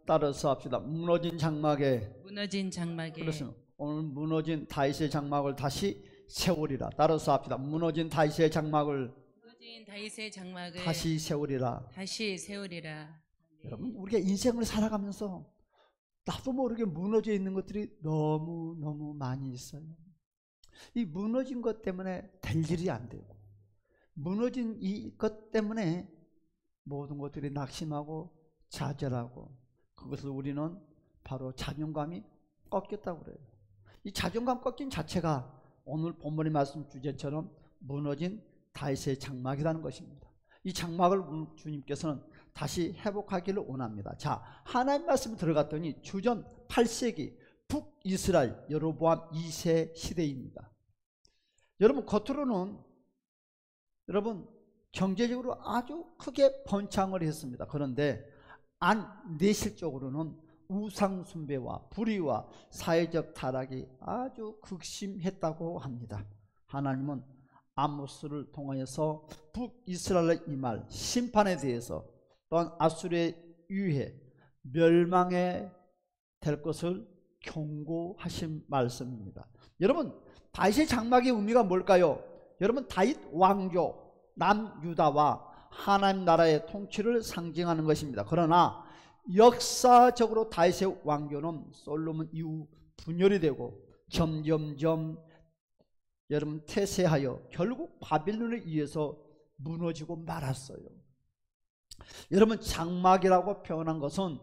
따라서 합시다. 무너진 장막에. 그렇습니다. 오늘 무너진 다윗의 장막을 다시 세우리라. 따라서 합시다. 무너진 다윗의 장막을 다시 세우리라. 여러분, 우리가 인생을 살아가면서 나도 모르게 무너져 있는 것들이 너무 많이 있어요. 이 무너진 것 때문에 될 일이 안 되고, 무너진 것 때문에 모든 것들이 낙심하고 좌절하고, 그것을 우리는 바로 자존감이 꺾였다고 그래요. 이 자존감 꺾인 자체가 오늘 본문의 말씀 주제처럼 무너진 다윗의 장막이라는 것입니다. 이 장막을 주님께서는 다시 회복하기를 원합니다. 자, 하나님 말씀이 들어갔더니 주전 8세기 북이스라엘 여로보암 2세 시대입니다. 여러분, 겉으로는 경제적으로 아주 크게 번창을 했습니다. 그런데 내실적으로는 우상 숭배와 불의와 사회적 타락이 아주 극심했다고 합니다. 하나님은 아모스를 통하여서 북이스라엘의 이 말 심판에 대해서, 또한 아수르의 유해 멸망에 될 것을 경고하신 말씀입니다. 여러분, 다윗의 장막의 의미가 뭘까요? 여러분, 다윗 왕조 남유다와 하나님 나라의 통치를 상징하는 것입니다. 그러나 역사적으로 다윗의 왕조는 솔로몬 이후 분열이 되고 점점점 여러분 퇴세하여 결국 바빌론에 의해서 무너지고 말았어요. 여러분, 장막이라고 표현한 것은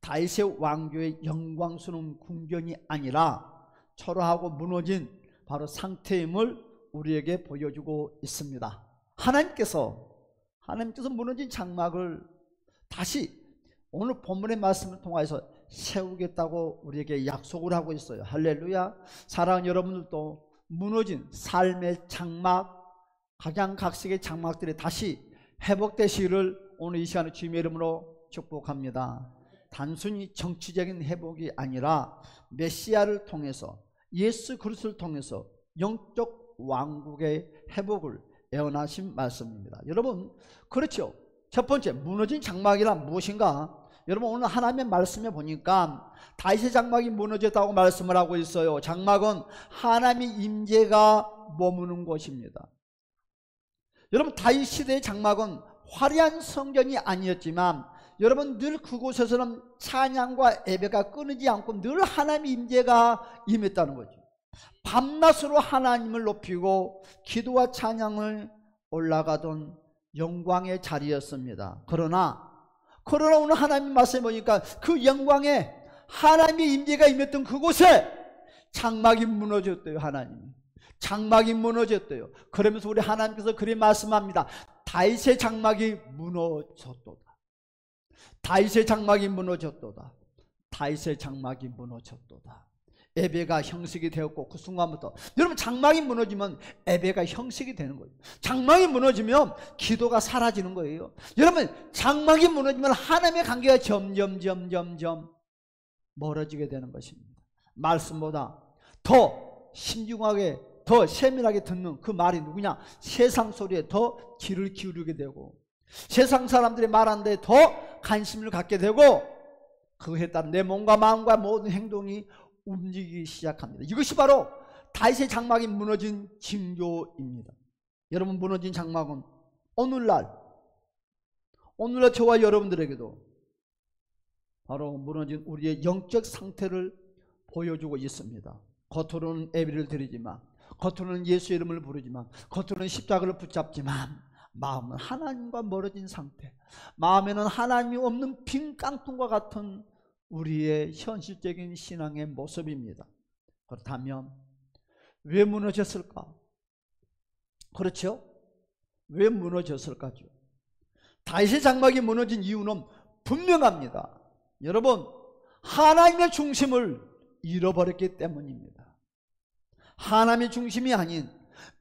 다윗의 왕조의 영광스러운 궁전이 아니라 초라하고 무너진 바로 상태임을 우리에게 보여주고 있습니다. 하나님께서 무너진 장막을 다시 오늘 본문의 말씀을 통해서 세우겠다고 우리에게 약속을 하고 있어요. 할렐루야. 사랑하는 여러분들도 무너진 삶의 장막, 각양각색의 장막들이 다시 회복되시기를 오늘 이 시간에 주님의 이름으로 축복합니다. 단순히 정치적인 회복이 아니라 메시아를 통해서, 예수 그리스도를 통해서 영적 왕국의 회복을 예언하신 말씀입니다. 여러분, 그렇죠. 첫 번째, 무너진 장막이란 무엇인가? 여러분, 오늘 하나님의 말씀에 보니까 다윗의 장막이 무너졌다고 말씀을 하고 있어요. 장막은 하나님의 임재가 머무는 곳입니다. 여러분, 다윗 시대의 장막은 화려한 성전이 아니었지만 여러분, 늘 그곳에서는 찬양과 예배가 끊이지 않고 늘 하나님의 임재가 임했다는 거죠. 밤낮으로 하나님을 높이고 기도와 찬양을 올라가던 영광의 자리였습니다. 그러나 오늘 하나님 말씀해 보니까 그 영광에 하나님의 임재가 임했던 그곳에 장막이 무너졌대요. 하나님이 장막이 무너졌대요. 그러면서 우리 하나님께서 그렇게 말씀합니다. 다윗의 장막이 무너졌도다. 다윗의 장막이 무너졌도다. 다윗의 장막이 무너졌도다. 예배가 형식이 되었고, 그 순간부터 여러분, 장막이 무너지면 예배가 형식이 되는 거예요. 장막이 무너지면 기도가 사라지는 거예요. 여러분, 장막이 무너지면 하나님의 관계가 점점 멀어지게 되는 것입니다. 말씀보다 더 신중하게, 더 세밀하게 듣는 그 말이 누구냐? 세상 소리에 더 귀를 기울이게 되고, 세상 사람들이 말하는데 더 관심을 갖게 되고, 그에 따른 내 몸과 마음과 모든 행동이 움직이기 시작합니다. 이것이 바로 다윗의 장막이 무너진 징조입니다. 여러분, 무너진 장막은 오늘날 저와 여러분들에게도 바로 무너진 우리의 영적 상태를 보여주고 있습니다. 겉으로는 예배를 드리지만, 겉으로는 예수 이름을 부르지만, 겉으로는 십자가를 붙잡지만 마음은 하나님과 멀어진 상태, 마음에는 하나님이 없는 빈 깡통과 같은 우리의 현실적인 신앙의 모습입니다. 그렇다면 왜 무너졌을까? 그렇죠? 왜 무너졌을까죠? 다윗의 장막이 무너진 이유는 분명합니다. 여러분, 하나님의 중심을 잃어버렸기 때문입니다. 하나님의 중심이 아닌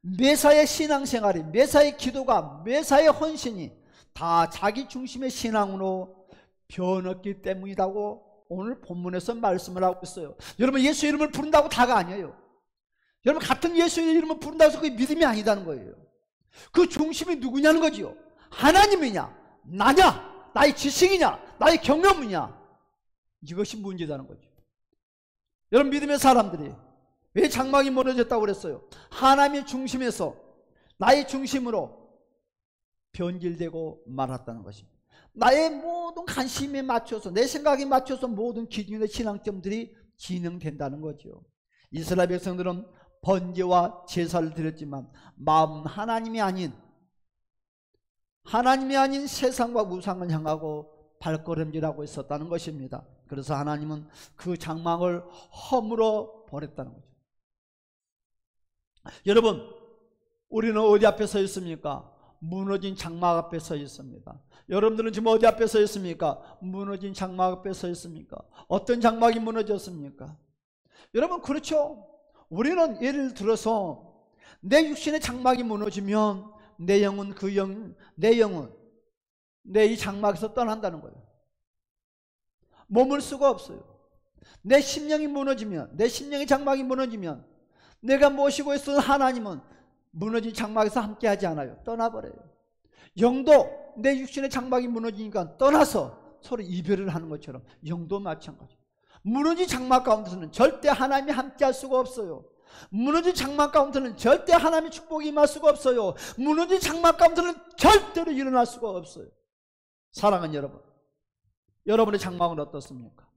매사의 신앙생활이, 매사의 기도가, 매사의 헌신이 다 자기 중심의 신앙으로 변했기 때문이라고 오늘 본문에서 말씀을 하고 있어요. 여러분, 예수 이름을 부른다고 다가 아니에요. 여러분, 같은 예수의 이름을 부른다고 해서 그게 믿음이 아니다는 거예요. 그 중심이 누구냐는 거지요. 하나님이냐, 나냐, 나의 지식이냐, 나의 경험이냐, 이것이 문제라는 거죠. 여러분, 믿음의 사람들이 왜 장막이 무너졌다고 그랬어요? 하나님의 중심에서, 나의 중심으로 변질되고 말았다는 것입니다. 나의 모든 관심에 맞춰서, 내 생각에 맞춰서 모든 기준의 신앙점들이 진행된다는 거죠. 이스라엘 백성들은 번제와 제사를 드렸지만 마음은 하나님이 아닌 세상과 우상을 향하고 발걸음질하고 있었다는 것입니다. 그래서 하나님은 그 장막을 허물어 버렸다는 거죠. 여러분, 우리는 어디 앞에 서 있습니까? 무너진 장막 앞에 서 있습니다. 여러분들은 지금 어디 앞에 서 있습니까? 무너진 장막 앞에 서 있습니까? 어떤 장막이 무너졌습니까? 여러분, 그렇죠? 우리는 예를 들어서 내 육신의 장막이 무너지면 내 영은 내 이 장막에서 떠난다는 거예요. 머물 수가 없어요. 내 심령이 무너지면, 내 심령의 장막이 무너지면 내가 모시고 있었던 하나님은 무너진 장막에서 함께하지 않아요. 떠나버려요. 영도 내 육신의 장막이 무너지니까 떠나서 서로 이별을 하는 것처럼 영도 마찬가지. 무너진 장막 가운데서는 절대 하나님이 함께할 수가 없어요. 무너진 장막 가운데는 절대 하나님의 축복이 임할 수가 없어요. 무너진 장막 가운데는 절대로 일어날 수가 없어요. 사랑하는 여러분, 여러분의 장막은 어떻습니까?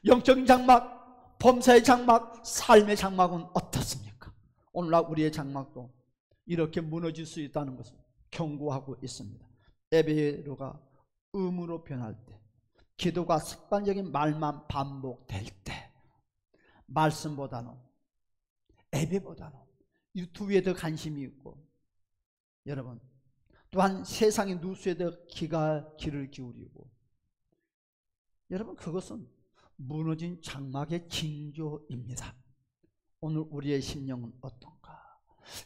영적인 장막, 범사의 장막, 삶의 장막은 어떻습니까? 오늘날 우리의 장막도 이렇게 무너질 수 있다는 것을 경고하고 있습니다. 예배로가 의무로 변할 때, 기도가 습관적인 말만 반복될 때, 말씀보다는, 예배보다는 유튜브에 더 관심이 있고, 여러분 또한 세상의 뉴스에 더 귀를 기울이고, 여러분, 그것은 무너진 장막의 징조입니다. 오늘 우리의 심령은 어떤가?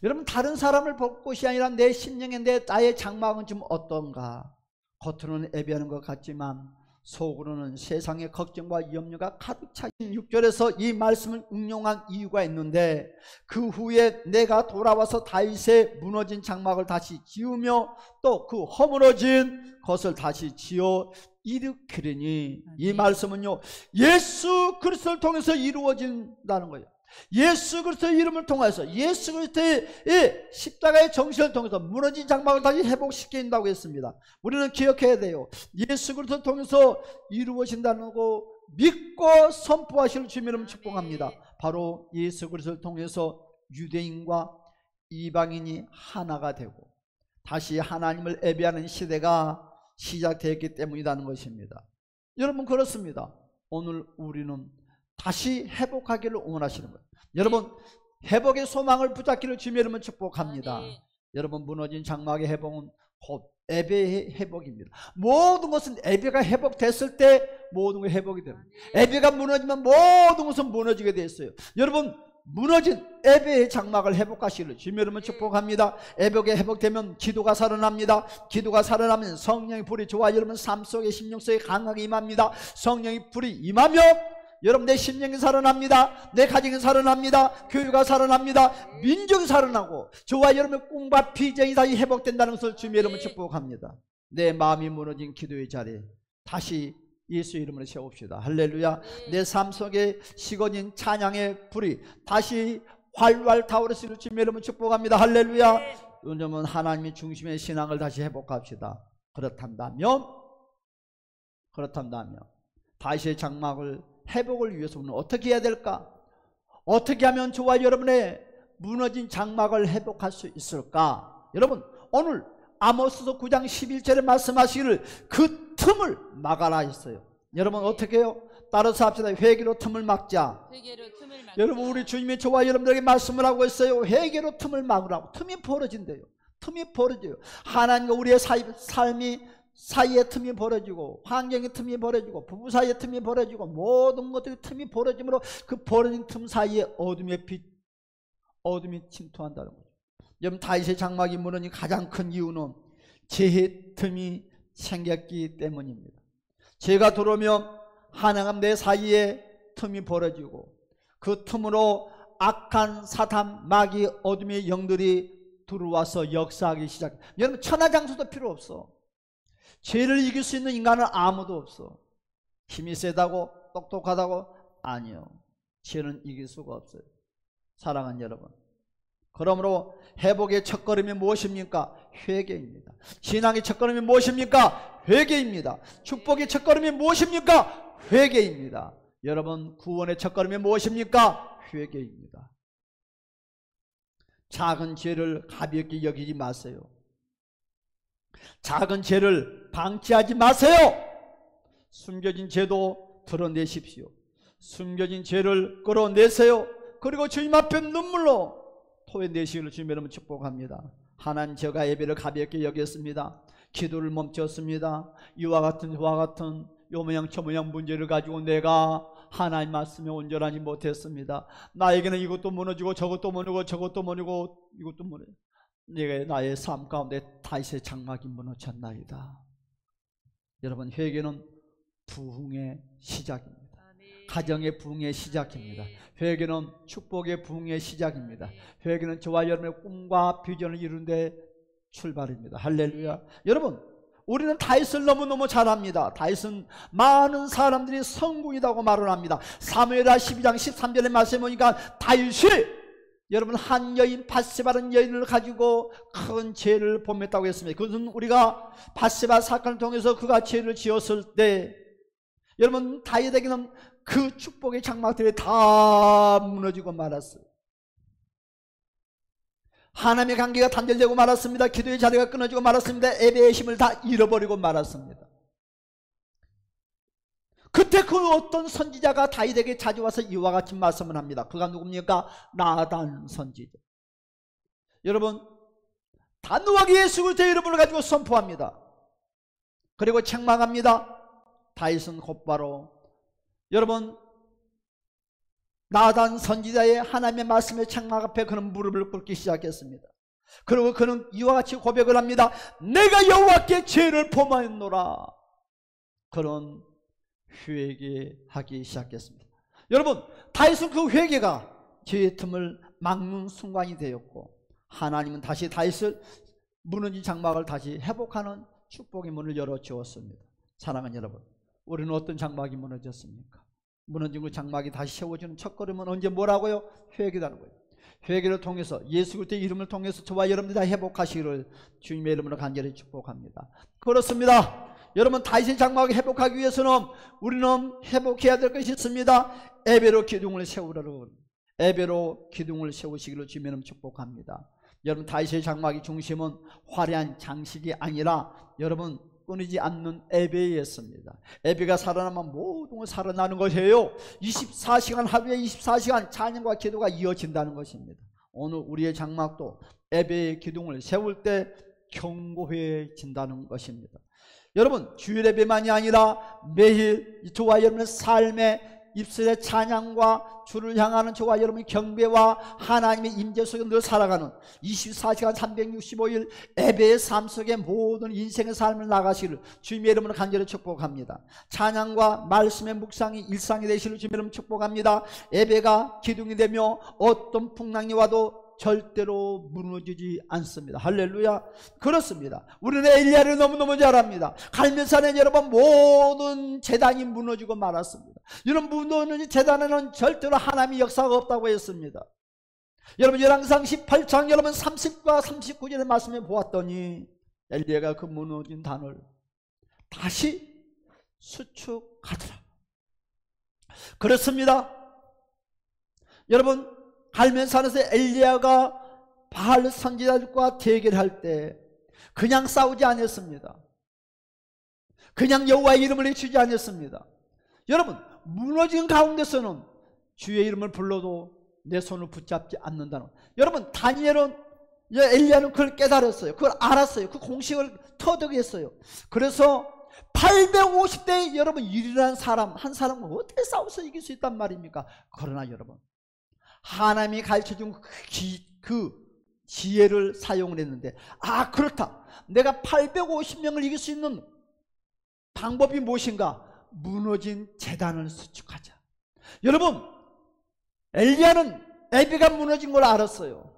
여러분, 다른 사람을 볼 것이 아니라 내 심령에 나의 장막은 좀 어떤가? 겉으로는 예배하는 것 같지만 속으로는 세상의 걱정과 염려가 가득 차. 6절에서 이 말씀을 응용한 이유가 있는데, 그 후에 내가 돌아와서 다윗의 무너진 장막을 다시 지으며 또 그 허물어진 것을 다시 지어 일으키리니, 이 말씀은요, 예수 그리스도를 통해서 이루어진다는 거예요. 예수 그리스도의 이름을 통해서, 예수 그리스도의 십자가의 정신을 통해서 무너진 장막을 다시 회복시킨다고 했습니다. 우리는 기억해야 돼요. 예수 그리스도를 통해서 이루어진다는 거 믿고 선포하실 주님의 이름을 축복합니다. 바로 예수 그리스도를 통해서 유대인과 이방인이 하나가 되고 다시 하나님을 예배하는 시대가 시작되었기 때문이라는 것입니다. 여러분, 그렇습니다. 오늘 우리는 다시 회복하기를 원하시는 거예요. 여러분, 회복의 소망을 붙잡기를 주님의 이름으로 축복합니다. 여러분, 무너진 장막의 회복은 곧 예배의 회복입니다. 모든 것은 예배가 회복됐을 때 모든 것이 회복이 됩니다. 예배가 무너지면 모든 것은 무너지게 되어 있어요. 여러분, 무너진 예배의 장막을 회복하시기를 주님의 이름으로 축복합니다. 예배가 회복되면 기도가 살아납니다. 기도가 살아나면 성령의 불이 저와 여러분 삶 속에, 심령 속에 강하게 임합니다. 성령의 불이 임하며 여러분, 내 심령이 살아납니다. 내 가정이 살아납니다. 교회가 살아납니다. 민족이 살아나고 저와 여러분의 꿈과 비전이 다시 회복된다는 것을 주님의 이름으로 축복합니다. 내 마음이 무너진 기도의 자리에 다시 예수의 이름으로 세웁시다. 할렐루야. 내 삶 속에 식어진 찬양의 불이 다시 활활 타오르시는 주님의 이름으로 축복합니다. 할렐루야. 요즘은 하나님의 중심의 신앙을 다시 회복합시다. 그렇단다면 다시의 장막을 회복을 위해서 우리는 어떻게 해야 될까? 어떻게 하면 저와 여러분의 무너진 장막을 회복할 수 있을까? 여러분, 오늘 아모스서 9장 11절에 말씀하시기를 그 틈을 막아라 했어요. 여러분, 어떻게 해요? 따라서 합시다. 회개로 틈을 막자. 여러분, 우리 주님이 저와 여러분들에게 말씀을 하고 있어요. 회개로 틈을 막으라고. 틈이 벌어진대요. 틈이 벌어져요. 하나님과 우리의 사이에 틈이 벌어지고, 환경의 틈이 벌어지고, 부부 사이에 틈이 벌어지고, 모든 것들이 틈이 벌어지므로 그 벌어진 틈 사이에 어둠이 침투한다는 거죠. 여러분, 다윗의 장막이 무너진 가장 큰 이유는 죄의 틈이 생겼기 때문입니다. 죄가 들어오면 하나님과 내 사이에 틈이 벌어지고, 그 틈으로 악한 사탄, 마귀, 어둠의 영들이 들어와서 역사하기 시작해요. 여러분, 천하장수도 필요 없어. 죄를 이길 수 있는 인간은 아무도 없어. 힘이 세다고, 똑똑하다고? 아니요. 죄는 이길 수가 없어요. 사랑하는 여러분, 그러므로 회복의 첫걸음이 무엇입니까? 회개입니다. 신앙의 첫걸음이 무엇입니까? 회개입니다. 축복의 첫걸음이 무엇입니까? 회개입니다. 여러분, 구원의 첫걸음이 무엇입니까? 회개입니다. 작은 죄를 가볍게 여기지 마세요. 작은 죄를 방치하지 마세요. 숨겨진 죄도 드러내십시오. 숨겨진 죄를 끌어내세요. 그리고 주님 앞에 눈물로 토해내시기를 주님 여러분 축복합니다. 하나님, 제가 예배를 가볍게 여겼습니다. 기도를 멈췄습니다. 이와 같은 저와 같은 요 모양 저 모양 문제를 가지고 내가 하나님 말씀에 온전하지 못했습니다. 나에게는 이것도 무너지고 저것도 무너지고 저것도 무너지고 이것도 무너지고, 내가 나의 삶 가운데 다윗의 장막이 무너졌나이다. 여러분, 회개는 부흥의 시작입니다. 가정의 부흥의 시작입니다. 회개는 축복의 부흥의 시작입니다. 회개는 저와 여러분의 꿈과 비전을 이루는 데 출발입니다. 할렐루야. 여러분, 우리는 다윗을 너무너무 잘 압니다. 다윗은 많은 사람들이 성공이라고 말을 합니다. 사무엘하 12장 13절의 말씀에 보니까 다윗이, 여러분, 한 여인 밧세바라는 여인을 가지고 큰 죄를 범했다고 했습니다. 그것은 우리가 밧세바 사건을 통해서 그가 죄를 지었을 때, 여러분, 다윗에게는 그 축복의 장막들이 다 무너지고 말았어요. 하나님의 관계가 단절되고 말았습니다. 기도의 자리가 끊어지고 말았습니다. 예배의 힘을 다 잃어버리고 말았습니다. 그때 그 어떤 선지자가 다윗에게 자주 와서 이와 같은 말씀을 합니다. 그가 누굽니까? 나단 선지자. 여러분, 단호하게 예수 그리스도의 이름을 가지고 선포합니다. 그리고 책망합니다. 다윗은 곧바로, 여러분, 나단 선지자의 하나님의 말씀의 책망 앞에 그는 무릎을 꿇기 시작했습니다. 그리고 그는 이와 같이 고백을 합니다. 내가 여호와께 죄를 범하였노라. 그는 회개하기 시작했습니다. 여러분, 다윗은 그 회개가 죄의 틈을 막는 순간이 되었고, 하나님은 다시 다윗을 무너진 장막을 다시 회복하는 축복의 문을 열어주었습니다. 사랑하는 여러분, 우리는 어떤 장막이 무너졌습니까? 무너진 그 장막이 다시 세워지는 첫걸음은 언제 뭐라고요? 회개라는 거예요. 회개를 통해서, 예수 그리스도의 이름을 통해서 저와 여러분들이 다 회복하시기를 주님의 이름으로 간절히 축복합니다. 그렇습니다. 여러분, 다윗의 장막을 회복하기 위해서는 우리는 회복해야 될 것이 있습니다. 예배로 기둥을 세우라고, 예배로 기둥을 세우시기를 주님의 이름 축복합니다. 여러분, 다윗의 장막의 중심은 화려한 장식이 아니라, 여러분, 끊이지 않는 예배였습니다. 예배가 살아나면 모든 걸 살아나는 것이에요. 24시간, 하루에 24시간 찬양과 기도가 이어진다는 것입니다. 오늘 우리의 장막도 예배의 기둥을 세울 때 견고해진다는 것입니다. 여러분, 주일 예배만이 아니라 매일 저와 여러분의 삶의 입술의 찬양과 주를 향하는 저와 여러분의 경배와 하나님의 임재 속에 늘 살아가는 24시간 365일 예배의 삶 속에 모든 인생의 삶을 나가시기를 주님의 이름으로 간절히 축복합니다. 찬양과 말씀의 묵상이 일상이 되시기를 주님의 이름으로 축복합니다. 예배가 기둥이 되며 어떤 풍랑이 와도 절대로 무너지지 않습니다. 할렐루야. 그렇습니다. 우리는 엘리야를 너무너무 잘 압니다. 갈멜산에 여러분 모든 제단이 무너지고 말았습니다. 이런 무너진 제단에는 절대로 하나님의 역사가 없다고 했습니다. 여러분, 열왕기상 18장 여러분 30과 39절의 말씀에 보았더니 엘리야가 그 무너진 단을 다시 수축하더라. 그렇습니다. 여러분, 갈멜산에서 엘리야가 바알 선지자들과 대결할 때 그냥 싸우지 않았습니다. 그냥 여호와의 이름을 외치지 않았습니다. 여러분, 무너진 가운데서는 주의 이름을 불러도 내 손을 붙잡지 않는다는, 여러분, 다니엘은, 엘리야는 그걸 깨달았어요. 그걸 알았어요. 그 공식을 터득했어요. 그래서 850대 여러분 유일한 사람, 한 사람은 어떻게 싸워서 이길 수 있단 말입니까? 그러나 여러분, 하나님이 가르쳐준 그 지혜를 사용을 했는데, 아, 그렇다, 내가 850명을 이길 수 있는 방법이 무엇인가? 무너진 제단을 수축하자. 여러분, 엘리야는 예배가 무너진 걸 알았어요.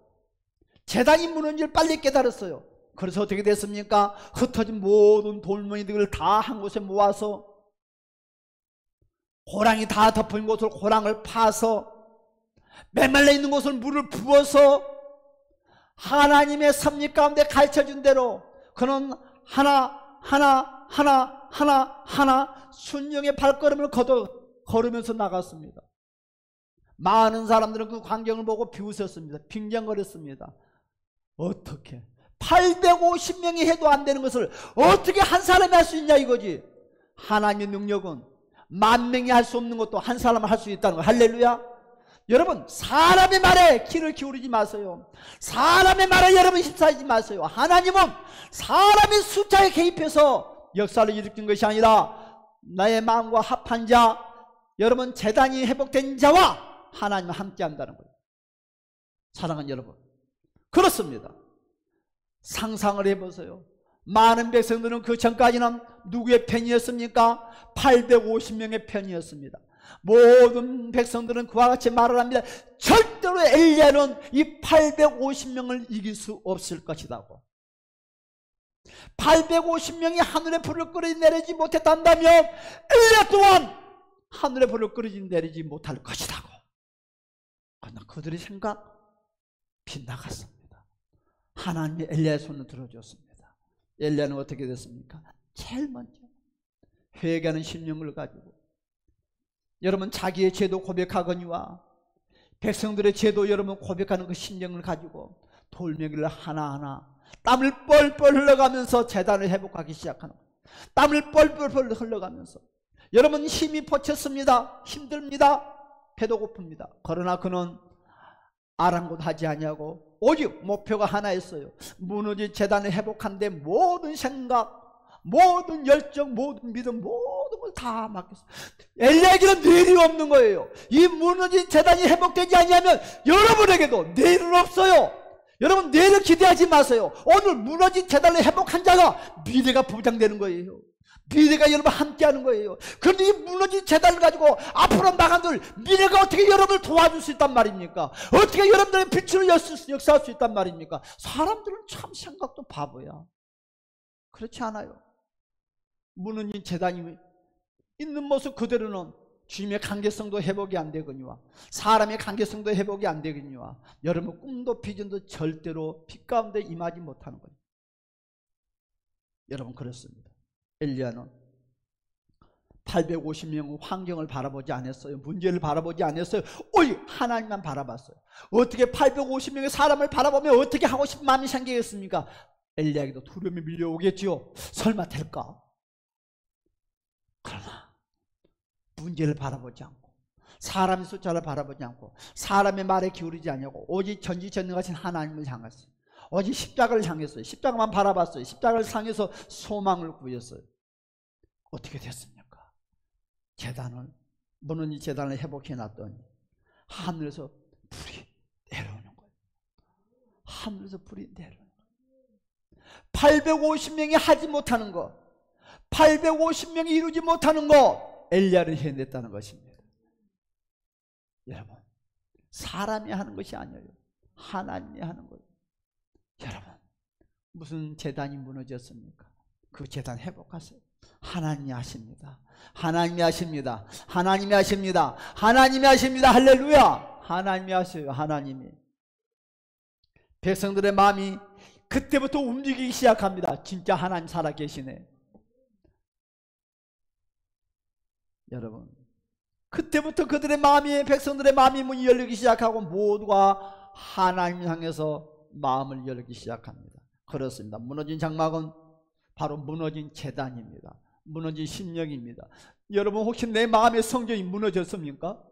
제단이 무너진 걸 빨리 깨달았어요. 그래서 어떻게 됐습니까? 흩어진 모든 돌멩이들을 다 한 곳에 모아서 고랑이 다 덮인 곳을 고랑을 파서 메말라 있는 곳을 물을 부어서 하나님의 섭리 가운데 가르쳐준 대로 그는 하나 순종의 발걸음을 걸으면서 나갔습니다. 많은 사람들은 그 광경을 보고 비웃었습니다. 빙장거렸습니다. 어떻게 850명이 해도 안 되는 것을 어떻게 한 사람이 할 수 있냐 이거지. 하나님의 능력은 10,000명이 할 수 없는 것도 한 사람은 할 수 있다는 거. 할렐루야. 여러분, 사람의 말에 귀를 기울이지 마세요. 사람의 말에 여러분 휩싸이지 마세요. 하나님은 사람의 숫자에 개입해서 역사를 일으킨 것이 아니라 나의 마음과 합한 자, 여러분 재단이 회복된 자와 하나님은 함께 한다는 거예요. 사랑하는 여러분, 그렇습니다. 상상을 해보세요. 많은 백성들은 그 전까지는 누구의 편이었습니까? 850명의 편이었습니다. 모든 백성들은 그와 같이 말을 합니다. 절대로 엘리야는 이 850명을 이길 수 없을 것이라고. 850명이 하늘의 불을 끌어내리지 못했단다면 엘리야 또한 하늘의 불을 끌어내리지 못할 것이라고. 그러나 그들의 생각 빗나갔습니다. 하나님이 엘리야의 손을 들어줬습니다. 엘리야는 어떻게 됐습니까? 제일 먼저 회개하는 심령을 가지고, 여러분 자기의 죄도 고백하거니와 백성들의 죄도 여러분 고백하는 그 심령을 가지고 돌멩이를 하나하나 땀을 뻘뻘 흘러가면서 제단을 회복하기 시작하는 거예요. 땀을 뻘뻘 흘러가면서 여러분 힘이 포쳤습니다. 힘듭니다. 배도 고픕니다. 그러나 그는 아랑곳하지 아니하고 오직 목표가 하나였어요. 무너진 제단을 회복하는데 모든 생각, 모든 열정, 모든 믿음, 모든 걸 다 맡겼어요. 엘리야에게는 내일이 없는 거예요. 이 무너진 제단이 회복되지 않으면 여러분에게도 내일은 없어요. 여러분 내일을 기대하지 마세요. 오늘 무너진 제단을 회복한 자가 미래가 보장되는 거예요. 미래가 여러분 함께하는 거예요. 그런데 이 무너진 제단을 가지고 앞으로 나간들 미래가 어떻게 여러분을 도와줄 수 있단 말입니까? 어떻게 여러분들의 빛으로 역사할 수 있단 말입니까? 사람들은 참 생각도 바보야. 그렇지 않아요. 무너진 제단이 있는 모습 그대로는 주님의 관계성도 회복이 안 되거니와 사람의 관계성도 회복이 안 되거니와 여러분 꿈도 비전도 절대로 빛 가운데 임하지 못하는 거예요. 여러분 그렇습니다. 엘리야는 850명의 환경을 바라보지 않았어요. 문제를 바라보지 않았어요. 오직 하나님만 바라봤어요. 어떻게 850명의 사람을 바라보면 어떻게 하고 싶은 마음이 생기겠습니까? 엘리야에게도 두려움이 밀려오겠죠. 설마 될까? 그러나 문제를 바라보지 않고 사람의 숫자를 바라보지 않고 사람의 말에 기울이지 않냐고 오직 전지전능하신 하나님을 향했어요. 오직 십자가를 향했어요. 십자가만 바라봤어요. 십자가를 향해서 소망을 구했어요. 어떻게 됐습니까? 제단을, 무너진 제단을 회복해 놨더니 하늘에서 불이 내려오는 거예요. 하늘에서 불이 내려오는 거예요. 850명이 하지 못하는 것, 850명이 이루지 못하는 것, 엘리야를 해냈다는 것입니다. 여러분, 사람이 하는 것이 아니에요. 하나님이 하는 거예요. 여러분, 무슨 제단이 무너졌습니까? 그 제단 회복하세요. 하나님이 하십니다. 하나님이 하십니다. 하나님이 하십니다. 하나님이 하십니다. 할렐루야. 하나님이 하세요. 하나님이. 백성들의 마음이 그때부터 움직이기 시작합니다. 진짜 하나님 살아계시네. 여러분, 그때부터 그들의 마음이, 백성들의 마음이 문이 열리기 시작하고 모두가 하나님을 향해서 마음을 열기 시작합니다. 그렇습니다. 무너진 장막은 바로 무너진 제단입니다. 무너진 심령입니다. 여러분 혹시 내 마음의 성전이 무너졌습니까?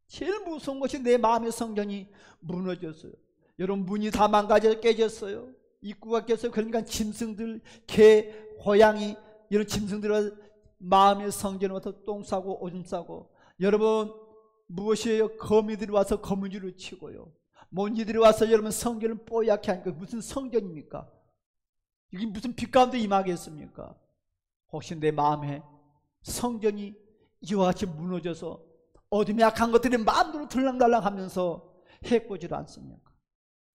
제일 무서운 것이 내 마음의 성전이 무너졌어요. 여러분 문이 다 망가져 깨졌어요. 입구가 깼어요. 그러니까 짐승들, 개, 고양이 이런 짐승들을 마음의 성전에 와서 똥 싸고 오줌 싸고, 여러분 무엇이에요? 거미들이 와서 거미줄을 치고요. 먼지들이 와서 여러분 성전을 뽀얗게 하니까 무슨 성전입니까? 이게 무슨 빛 가운데 임하겠습니까? 혹시 내 마음에 성전이 이와 같이 무너져서 어둠의 악한 것들이 마음대로 들락날락 하면서 해코지를 않습니까?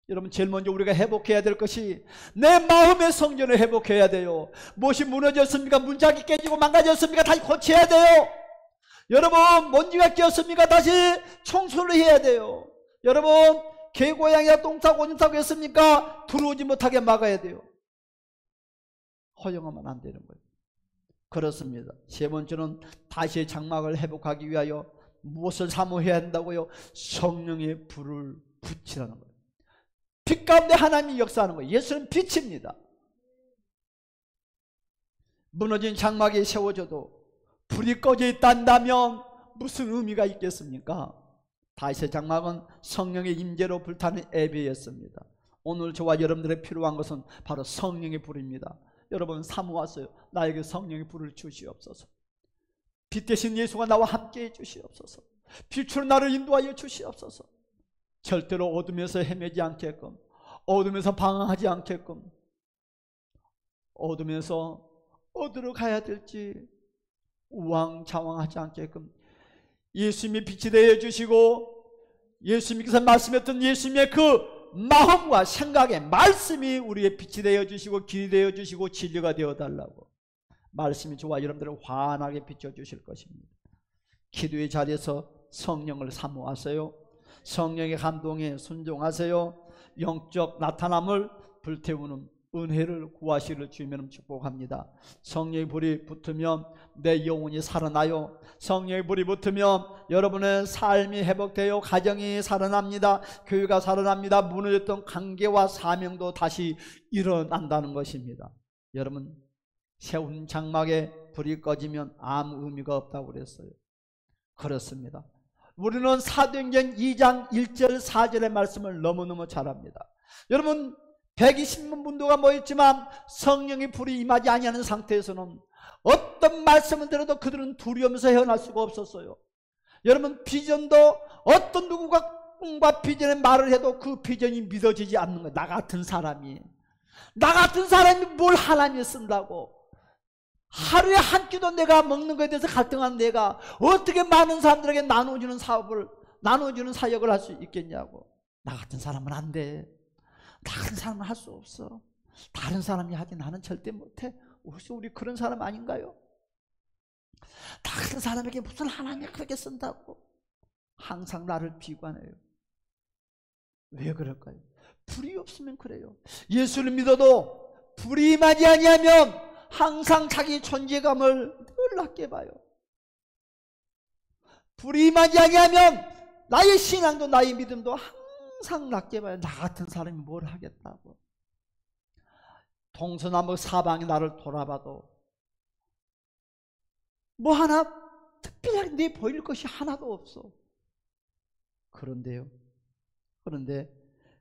여러분 제일 먼저 우리가 회복해야 될 것이 내 마음의 성전을 회복해야 돼요. 무엇이 무너졌습니까? 문짝이 깨지고 망가졌습니까? 다시 고쳐야 돼요. 여러분, 먼지가 끼었습니까? 다시 청소를 해야 돼요. 여러분, 개고양이가 똥 싸고 오줌 싸고 했습니까? 들어오지 못하게 막아야 돼요. 허용하면 안 되는 거예요. 그렇습니다. 세 번째는 다시 장막을 회복하기 위하여 무엇을 사모해야 한다고요? 성령의 불을 붙이라는 거예요. 빛 가운데 하나님이 역사하는 거예요. 예수는 빛입니다. 무너진 장막이 세워져도 불이 꺼져 있다면 무슨 의미가 있겠습니까? 다윗의 장막은 성령의 임재로 불타는 예배였습니다. 오늘 저와 여러분들의 필요한 것은 바로 성령의 불입니다. 여러분, 사모하세요. 나에게 성령의 불을 주시옵소서. 빛 대신 예수가 나와 함께해 주시옵소서. 빛으로 나를 인도하여 주시옵소서. 절대로 어둠에서 헤매지 않게끔, 어둠에서 방황하지 않게끔, 어둠에서 어디로 가야 될지 우왕좌왕하지 않게끔 예수님이 빛이 되어 주시고, 예수님께서 말씀했던 예수님의 그 마음과 생각의 말씀이 우리의 빛이 되어 주시고 길이 되어 주시고 진리가 되어 달라고, 말씀이 저와 여러분들을 환하게 비춰 주실 것입니다. 기도의 자리에서 성령을 사모하세요. 성령의 감동에 순종하세요. 영적 나타남을 불태우는 은혜를 구하시기를 주님의 축복합니다. 성령의 불이 붙으면 내 영혼이 살아나요. 성령의 불이 붙으면 여러분의 삶이 회복되어 가정이 살아납니다. 교회가 살아납니다. 무너졌던 관계와 사명도 다시 일어난다는 것입니다. 여러분, 세운 장막에 불이 꺼지면 아무 의미가 없다고 그랬어요. 그렇습니다. 우리는 사도행전 2장 1절 4절의 말씀을 너무너무 잘 압니다. 여러분, 120만 문도가 모였지만 성령의 불이 임하지 아니하는 상태에서는 어떤 말씀을 들어도 그들은 두려우면서 헤어날 수가 없었어요. 여러분, 비전도 어떤 누구가 꿈과 비전의 말을 해도 그 비전이 믿어지지 않는 거예요. 나 같은 사람이 뭘 하나님이 쓴다고, 하루에 한 끼도 내가 먹는 것에 대해서 갈등한 내가 어떻게 많은 사람들에게 나눠주는 사역을 할 수 있겠냐고. 나 같은 사람은 안 돼. 다른 사람은 할 수 없어. 다른 사람이 하지 나는 절대 못해. 혹시 우리 그런 사람 아닌가요? 다른 사람에게 무슨 하나님이 그렇게 쓴다고 항상 나를 비관해요. 왜 그럴까요? 불이 없으면 그래요. 예수를 믿어도 불이 임하지 아니하면 항상 자기 존재감을 늘 낮게 봐요. 불이 임하지 아니하면 나의 신앙도 나의 믿음도 항상 낮게 봐요. 나 같은 사람이 뭘 하겠다고. 동서남북 사방이 나를 돌아봐도 뭐 하나 특별하게 내 보일 것이 하나도 없어. 그런데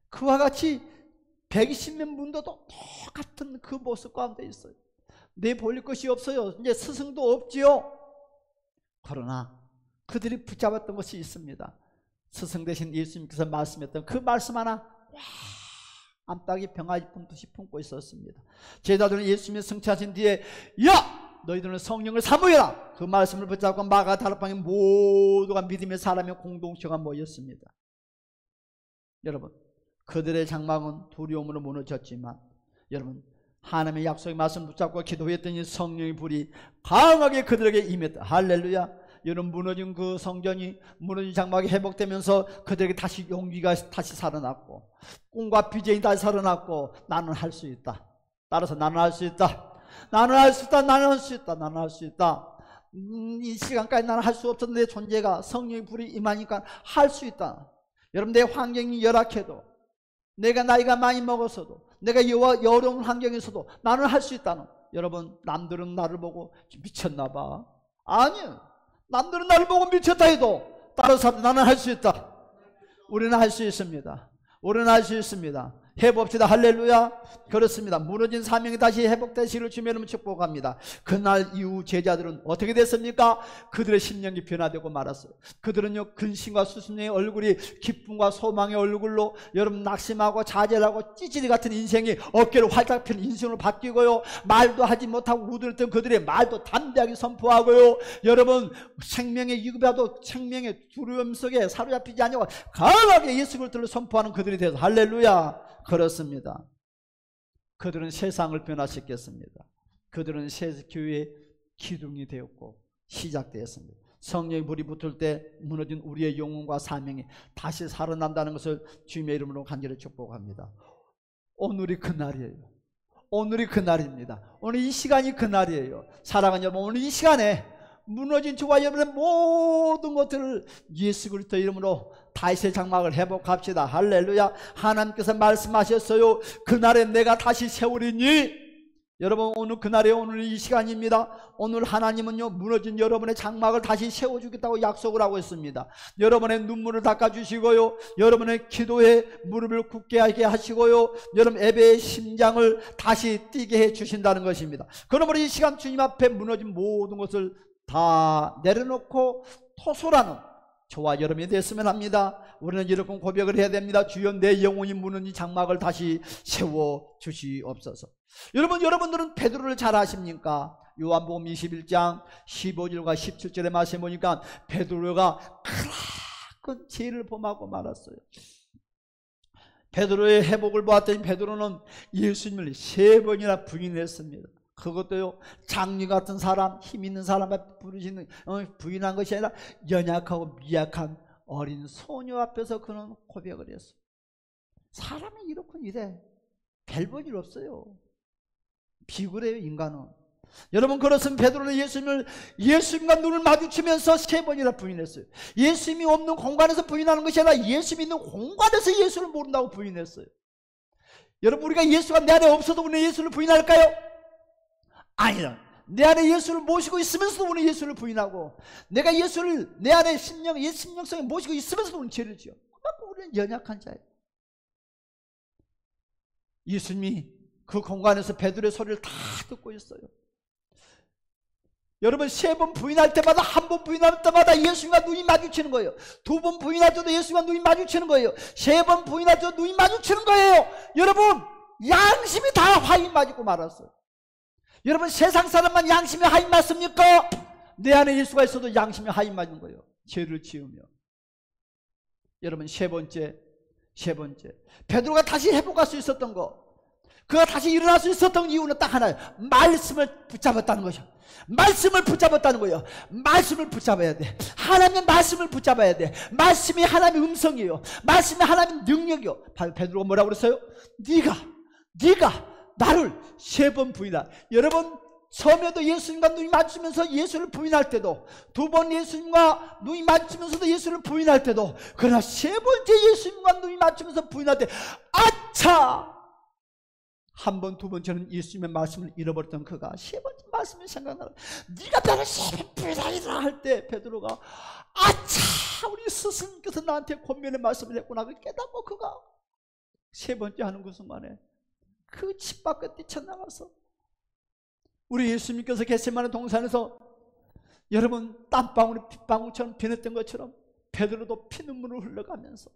그와 같이 120명 문도도 똑같은 그 모습 가운데 있어요. 내 보일 것이 없어요. 이제 스승도 없지요. 그러나 그들이 붙잡았던 것이 있습니다. 스승 대신 예수님께서 말씀했던 그 말씀 하나 암탉이 병아리 품듯이 품고 있었습니다. 제자들은 예수님이 승천하신 뒤에 야! 너희들은 성령을 사모해라! 그 말씀을 붙잡고 마가 다락방에 모두가 믿음의 사람의 공동체가 모였습니다. 여러분, 그들의 장막은 두려움으로 무너졌지만 여러분, 하나님의 약속의 말씀 붙잡고 기도했더니 성령의 불이 강하게 그들에게 임했다. 할렐루야. 여러분, 무너진 그 성전이, 무너진 장막이 회복되면서 그들에게 다시 용기가 다시 살아났고 꿈과 비전이 다시 살아났고 나는 할 수 있다. 따라서 나는 할 수 있다. 나는 할 수 있다. 나는 할 수 있다. 나는 할 수 있다. 이 시간까지 나는 할 수 없었는데 존재가 성령의 불이 임하니까 할 수 있다. 여러분, 내 환경이 열악해도, 내가 나이가 많이 먹었어도, 내가 어려운 환경에서도 나는 할 수 있다는. 여러분, 남들은 나를 보고 미쳤나 봐. 아니요. 남들은 나를 보고 미쳤다 해도 따라서 나는 할 수 있다. 우리는 할 수 있습니다. 우리는 할 수 있습니다. 해봅시다. 할렐루야. 그렇습니다. 무너진 사명이 다시 회복되시기를 주님의 이름으로 축복합니다. 그날 이후 제자들은 어떻게 됐습니까? 그들의 심령이 변화되고 말았어요. 그들은요, 근심과 수순의 얼굴이 기쁨과 소망의 얼굴로 여러분 낙심하고 좌절하고 찌질이 같은 인생이 어깨를 활짝 펴는 인생으로 바뀌고요, 말도 하지 못하고 우들었던 그들의 말도 담대하게 선포하고요, 여러분 생명의 위급에도 생명의 두려움 속에 사로잡히지 않고 강하게 예수 그리스도를 선포하는 그들이 되어서 할렐루야. 그렇습니다. 그들은 세상을 변화시켰습니다. 그들은 새 교회의 기둥이 되었고 시작되었습니다. 성령의 불이 붙을 때 무너진 우리의 영혼과 사명이 다시 살아난다는 것을 주님의 이름으로 간절히 축복합니다. 오늘이 그날이에요. 오늘이 그날입니다. 오늘 이 시간이 그날이에요. 사랑하는 여러분, 오늘 이 시간에 무너진 저와 여러분의 모든 것들을 예수 그리스도 이름으로 다시 장막을 회복합시다. 할렐루야. 하나님께서 말씀하셨어요. 그날에 내가 다시 세우리니. 여러분, 오늘 그날에 오늘 이 시간입니다. 오늘 하나님은요, 무너진 여러분의 장막을 다시 세워주겠다고 약속을 하고 있습니다. 여러분의 눈물을 닦아주시고요, 여러분의 기도에 무릎을 굳게 하게 하시고요, 여러분 예배의 심장을 다시 뛰게 해주신다는 것입니다. 그러므로 이 시간 주님 앞에 무너진 모든 것을 다 내려놓고 토설하는 저와 여러분이 됐으면 합니다. 우리는 이렇게 고백을 해야 됩니다. 주여, 내 영혼이 무너진 장막을 다시 세워주시옵소서. 여러분들은 베드로를 잘 아십니까? 요한복음 21장 15절과 17절의 말씀에 보니까 베드로가 크나큰 죄를 범하고 말았어요. 베드로의 회복을 보았더니 베드로는 예수님을 3번이나 부인했습니다. 그것도요, 장리 같은 사람, 힘 있는 사람에 부인한 것이 아니라 연약하고 미약한 어린 소녀 앞에서 그는 고백을 했어요. 사람이 이렇군 이래. 별 볼 일 없어요. 비굴해요, 인간은. 여러분, 그렇으면 베드로는 예수님과 눈을 마주치면서 3번이나 부인했어요. 예수님이 없는 공간에서 부인하는 것이 아니라 예수님이 있는 공간에서 예수를 모른다고 부인했어요. 여러분, 우리가 예수가 내 안에 없어도 우리는 예수를 부인할까요? 아니요. 내 안에 예수를 모시고 있으면서도 우리는 예수를 부인하고, 내가 예수를 내 안에 심령성에 모시고 있으면서도 우리는 죄를 지어. 그만큼 우리는 연약한 자예요. 예수님이 그 공간에서 베드로의 소리를 다 듣고 있어요. 여러분, 3번 부인할 때마다, 한 번 부인할 때마다 예수님과 눈이 마주치는 거예요. 2번 부인할 때도 예수님과 눈이 마주치는 거예요. 3번 부인할 때도 눈이 마주치는 거예요. 여러분, 양심이 다 화인 맞고 말았어요. 여러분, 세상 사람만 양심이 하인 맞습니까? 내 안에 예수가 있어도 양심이 하인 맞는 거예요. 죄를 지으며. 여러분, 세 번째 베드로가 다시 회복할 수 있었던 거, 그가 다시 일어날 수 있었던 이유는 딱 하나예요. 말씀을 붙잡았다는 것이요. 말씀을 붙잡았다는 거예요. 말씀을 붙잡아야 돼. 하나님의 말씀을 붙잡아야 돼. 말씀이 하나님의 음성이에요. 말씀이 하나님의 능력이요. 베드로가 뭐라고 그랬어요? 네가 나를 3번 부인하. 여러분, 처음에도 예수님과 눈이 맞추면서 예수를 부인할 때도, 2번 예수님과 눈이 맞추면서도 예수를 부인할 때도, 그러나 3번째 예수님과 눈이 맞추면서 부인할 때, 아차! 한 번, 2번째는 예수님의 말씀을 잃어버렸던 그가 3번째 말씀을 생각나고, 네가 나를 3번 부인하리라 할 때 베드로가, 아차! 우리 스승님께서 나한테 권면의 말씀을 했구나. 그걸 깨닫고 그가 3번째 하는 그 순간에 그 집 밖에 뛰쳐나가서, 우리 예수님께서 겟세마네 동산에서 여러분 땀방울이 빗방울처럼 비냈던 것처럼 베드로도 피눈물을 흘러가면서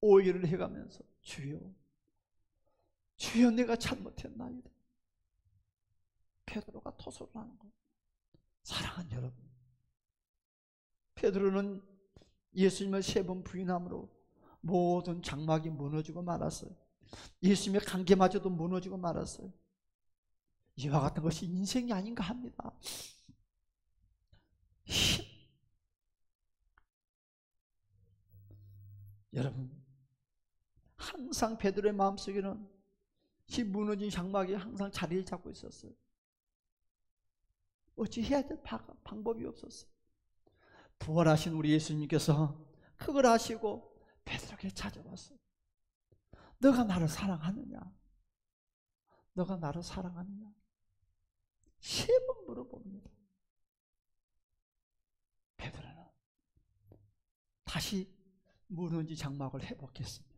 오해를 해가면서, 주여 내가 잘못했나이다. 베드로가 토설을 하는 거예요. 사랑하는 여러분, 베드로는 예수님을 3번 부인함으로 모든 장막이 무너지고 말았어요. 예수님의 관계마저도 무너지고 말았어요. 이와 같은 것이 인생이 아닌가 합니다. 여러분, 항상 베드로의 마음속에는 이 무너진 장막이 항상 자리를 잡고 있었어요. 어찌 해야 될 방법이 없었어요. 부활하신 우리 예수님께서 그걸 아시고 베드로에게 찾아왔어요. 너가 나를 사랑하느냐? 너가 나를 사랑하느냐? 3번 물어봅니다. 베드로는 다시 무너진 장막을 회복했습니다.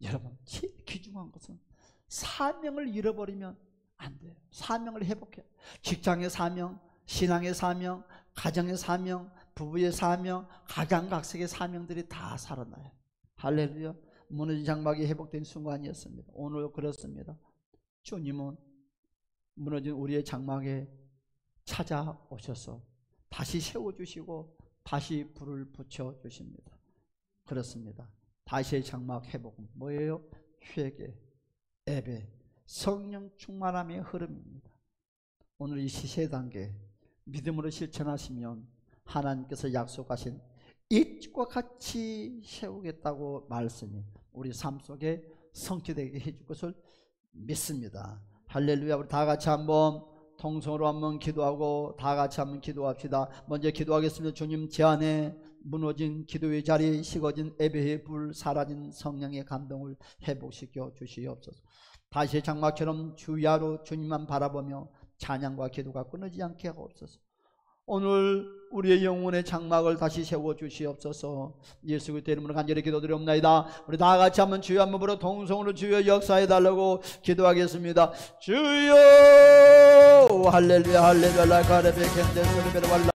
여러분, 제일 귀중한 것은 사명을 잃어버리면 안 돼요. 사명을 회복해요. 직장의 사명, 신앙의 사명, 가정의 사명, 부부의 사명, 각양각색의 사명들이 다 살아나요. 할렐루야. 무너진 장막이 회복된 순간이었습니다. 오늘 그렇습니다. 주님은 무너진 우리의 장막에 찾아오셔서 다시 세워주시고 다시 불을 붙여주십니다. 그렇습니다. 다시의 장막 회복은 뭐예요? 회개, 예배, 성령 충만함의 흐름입니다. 오늘 이 시세 단계 믿음으로 실천하시면 하나님께서 약속하신 이 집과 같이 세우겠다고 말씀이 우리 삶 속에 성취되게 해줄 것을 믿습니다. 할렐루야. 우리 다 같이 한번 통성으로 한번 기도하고 다 같이 한번 기도합시다. 먼저 기도하겠습니다. 주님, 제 안에 무너진 기도의 자리, 식어진 예배의 불, 사라진 성령의 감동을 회복시켜 주시옵소서. 다시 장막처럼 주야로 주님만 바라보며 찬양과 기도가 끊어지지 않게 하옵소서. 오늘 우리의 영혼의 장막을 다시 세워 주시옵소서. 예수 그리스도의 이름으로 간절히 기도드리옵나이다. 우리 다 같이 한번 주여 한번 부르고 통성으로 주여 역사해 달라고 기도하겠습니다. 주여 할렐루야 할렐루야 라카레베 켄데 소리베르